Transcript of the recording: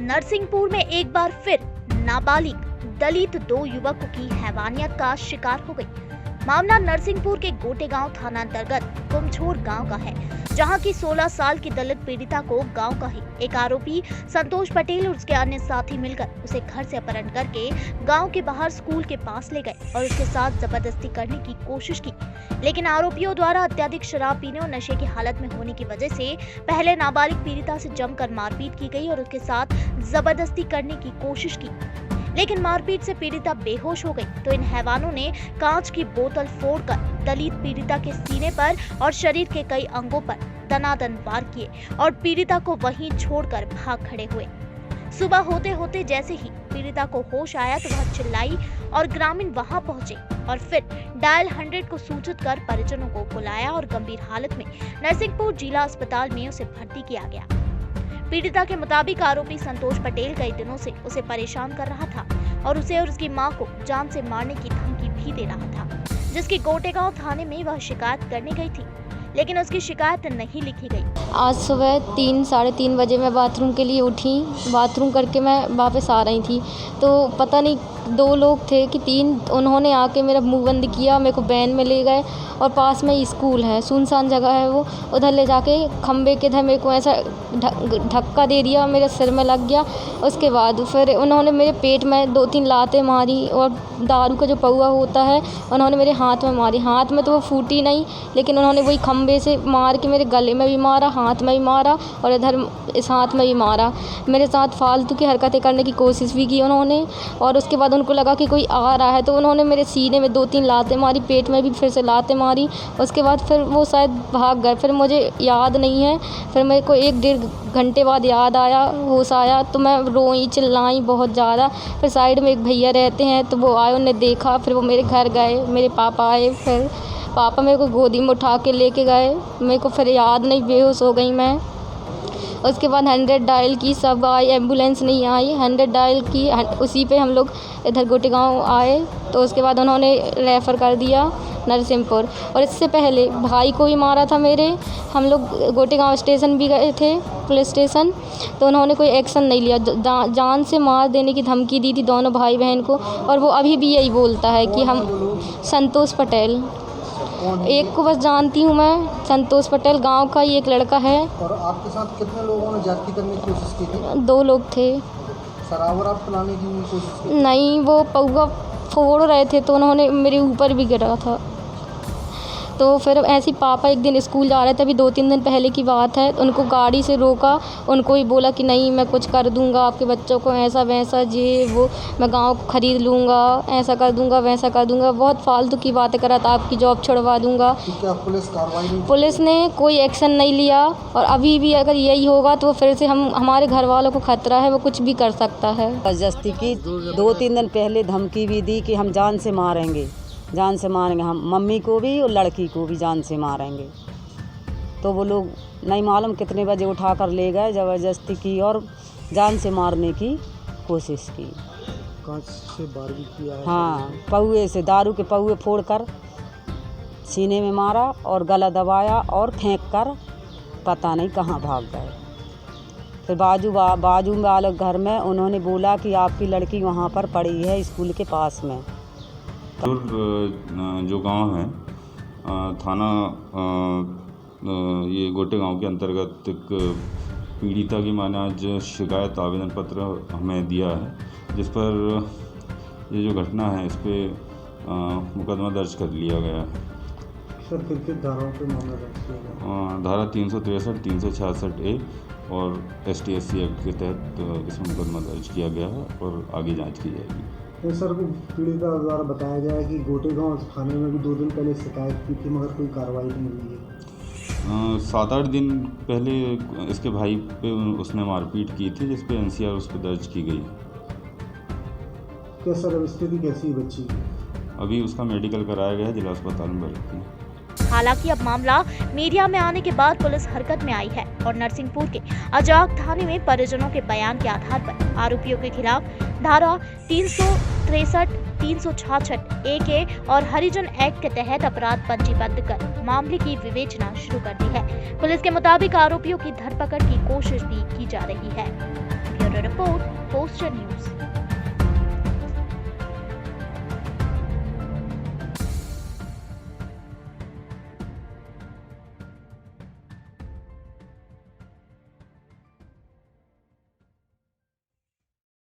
नरसिंहपुर में एक बार फिर नाबालिग दलित 2 युवकों की हैवानियत का शिकार हो गई। मामला नरसिंहपुर के गोटेगांव थाना अंतर्गत कुमछोर गांव का है, जहां की 16 साल की दलित पीड़िता को गांव का ही एक आरोपी संतोष पटेल और उसके अन्य साथी मिलकर उसे घर से अपहरण करके गांव के बाहर स्कूल के पास ले गए और उसके साथ जबरदस्ती करने की कोशिश की। लेकिन आरोपियों द्वारा अत्यधिक शराब पीने और नशे की हालत में होने की वजह से पहले नाबालिग पीड़िता से जमकर मारपीट की गई और उसके साथ जबरदस्ती करने की कोशिश की, लेकिन मारपीट से पीड़िता बेहोश हो गई तो इन हैवानों ने कांच की बोतल फोड़कर दलित पीड़िता के सीने पर और शरीर के कई अंगों पर दनादन वार किए और पीड़िता को वहीं छोड़कर भाग खड़े हुए। सुबह होते होते जैसे ही पीड़िता को होश आया तो वह चिल्लाई और ग्रामीण वहां पहुंचे और फिर डायल 100 को सूचित कर परिजनों को बुलाया और गंभीर हालत में नरसिंहपुर जिला अस्पताल में उसे भर्ती किया गया। पीड़िता के मुताबिक आरोपी संतोष पटेल कई दिनों से उसे परेशान कर रहा था और उसे और उसकी मां को जान से मारने की धमकी भी दे रहा था, जिसकी गोटेगांव थाने में वह शिकायत करने गई थी, लेकिन उसकी शिकायत नहीं लिखी गई। आज सुबह 3 साढ़े 3 बजे मैं बाथरूम के लिए उठी। बाथरूम करके मैं वापस आ रही थी तो पता नहीं 2 लोग थे कि 3, उन्होंने आके मेरा मुंह बंद किया, मेरे को वैन में ले गए और पास में स्कूल है, सुनसान जगह है वो, उधर ले जाके खंबे के इधर मेरे को ऐसा धक्का दे दिया, मेरे सिर में लग गया। उसके बाद फिर उन्होंने मेरे पेट में 2-3 लातें मारी और दारू का जो पौआ होता है उन्होंने मेरे हाथ में मारी। हाथ में तो वो फूटी नहीं, लेकिन उन्होंने वही खंबे से मार के मेरे गले में भी मारा, हाथ में भी मारा और इधर इस हाथ में भी मारा। मेरे साथ फालतू की हरकतें करने की कोशिश भी की उन्होंने और उसके बाद उनको लगा कि कोई आ रहा है तो उन्होंने मेरे सीने में 2-3 लातें मारी, पेट में भी फिर से लातें मारी। उसके बाद फिर वो शायद भाग गए, फिर मुझे याद नहीं है। फिर मेरे को 1-1.5 घंटे बाद याद आया, होश आया तो मैं रोई, चिल्लाई बहुत ज़्यादा। फिर साइड में एक भैया रहते हैं तो वो आए, उन्हें देखा, फिर वो मेरे घर गए, मेरे पापा आए, फिर पापा मेरे को गोदी में उठा के लेके गए। मेरे को फिर याद नहीं, बेहोश हो गई मैं। उसके बाद 100 डायल की, सब आई, एम्बुलेंस नहीं आई, 100 डायल की, उसी पे हम लोग इधर गोटेगांव आए तो उसके बाद उन्होंने रेफ़र कर दिया नरसिंहपुर। और इससे पहले भाई को भी मारा था मेरे। हम लोग गोटेगांव स्टेशन भी गए थे, पुलिस स्टेशन, तो उन्होंने कोई एक्शन नहीं लिया। जान से मार देने की धमकी दी थी दोनों भाई बहन को और वो अभी भी यही बोलता है कि हम संतोष पटेल, एक को बस जानती हूँ मैं, संतोष पटेल गांव का ही एक लड़का है। और आपके साथ कितने लोगों ने ज्यादती करने की कोशिश की थी? 2 लोग थे। शराब वराब पिलाने की कोशिश की? नहीं, वो पौआ फोड़ रहे थे तो उन्होंने मेरे ऊपर भी गिरा था। तो फिर ऐसे ही पापा एक दिन स्कूल जा रहे थे, अभी 2-3 दिन पहले की बात है, उनको गाड़ी से रोका, उनको ही बोला कि नहीं मैं कुछ कर दूंगा आपके बच्चों को, ऐसा वैसा, ये वो, मैं गांव को ख़रीद लूँगा, ऐसा कर दूंगा, वैसा कर दूंगा, बहुत फालतू की बातें करा था, आपकी जॉब छुड़वा दूंगा। क्या पुलिस कार्रवाई नहीं? पुलिस ने कोई एक्शन नहीं लिया और अभी भी अगर यही होगा तो फिर से हमारे घर वालों को खतरा है, वो कुछ भी कर सकता है। जबरदस्ती की 2-3 दिन पहले धमकी भी दी कि हम जान से मारेंगे, जान से मारेंगे, हम मम्मी को भी और लड़की को भी जान से मारेंगे। तो वो लोग नहीं मालूम कितने बजे उठा कर ले गए, ज़बरदस्ती की और जान से मारने की कोशिश की। कांच से वार भी किया है? हाँ, पौए से, दारू के पौए फोड़कर सीने में मारा और गला दबाया और फेंक कर पता नहीं कहाँ भाग गए। फिर बाजू में वाले घर में उन्होंने बोला कि आपकी लड़की वहाँ पर पड़ी है स्कूल के पास में। जो गांव है थाना ये गोटेगांव के अंतर्गत एक पीड़िता की मां ने आज शिकायत आवेदन पत्र हमें दिया है, जिस पर ये जो घटना है इस पर मुकदमा दर्ज कर लिया गया है। सर किन धाराओं पे मामला दर्ज किया गया? धारा 363, 366A और ST/SC एक्ट के तहत इसमें मुकदमा दर्ज किया गया है और आगे जांच की जाएगी। सर पीड़िता द्वारा बताया गया है कि गोटेगांव थाने में भी 2 दिन पहले शिकायत की थी मगर कोई कार्रवाई नहीं हुई है। 7-8 दिन पहले इसके भाई पे उसने मारपीट की थी, जिस पे NCR उस पर दर्ज की गई। क्या सर अब स्थिति कैसी है बच्ची की? अभी उसका मेडिकल कराया गया है, जिला अस्पताल में भर्ती है। हालांकि अब मामला मीडिया में आने के बाद पुलिस हरकत में आई है और नरसिंहपुर के अजाक थाने में परिजनों के बयान के आधार पर आरोपियों के खिलाफ धारा 363, 366 ए और हरिजन एक्ट के तहत अपराध पंजीबद्ध कर मामले की विवेचना शुरू कर दी है। पुलिस के मुताबिक आरोपियों की धरपकड़ की कोशिश भी की जा रही है। Bureau report, poster news.